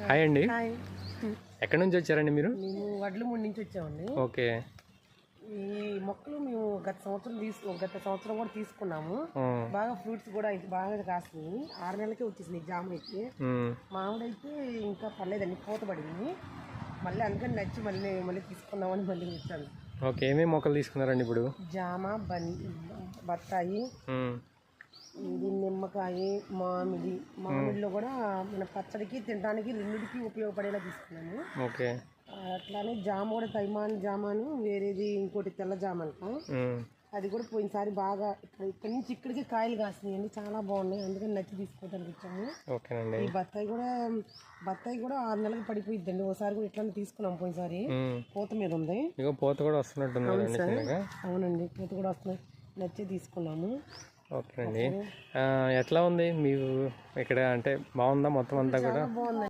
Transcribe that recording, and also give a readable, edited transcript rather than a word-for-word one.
Hi అండి. Hi. ఎక్కడి నుంచి వచ్చారండి మీరు? మేము వడ్లమూడి నుంచి వచ్చామండి. ఓకే. ఈ మొక్కలు మేము గత సంవత్సరం కూడా తీసుకున్నాము. బాగా ఫ్రూట్స్ కూడా బాగా కాస్తున్నాయి. 6 నెలలకే వచ్చేసింది జామ అయితే. మామిడైతే ఇంకా పర్లేదండి, పూత పడింది. మళ్ళీ అందుకని నచ్చి మళ్ళీ తీసుకున్నామని మళ్ళీ వచ్చాను. ఓకే, ఏమేమి మొక్కలు తీసుకున్నారండి ఇప్పుడు? జామ, బత్తాయి, నిమ్మకాయ, మామిడిలో కూడా మన పచ్చడికి తినడానికి రెండింటికి ఉపయోగపడేలా తీసుకున్నాము. ఓకే. అట్లానే జామ కూడా తైమాన్ జామాను, వేరేది ఇంకోటి తెల్ల జామ అంట. అది కూడా పోయినసారి బాగా ఇక్కడి నుంచి ఇక్కడికి కాయలు కాస్తున్నాయండి, చాలా బాగున్నాయి. అందుకని నచ్చి తీసుకోవడానికి వచ్చాము. ఓకేనండి. ఈ బత్తాయి కూడా 6 నెలలకు పడిపోయిద్దండి. ఒకసారి కూడా ఇట్లా తీసుకున్నాం, పోయినసారి పూత మీద ఉంది. పూత కూడా వస్తున్నట్టుంది. అవునండి, పూత కూడా వస్తున్నాయి, నచ్చి తీసుకున్నాము. ఓకేనండి. ఎట్లా ఉంది మీరు ఇక్కడ? అంటే బాగుందా మొత్తం అంతా కూడా? బాగుంది.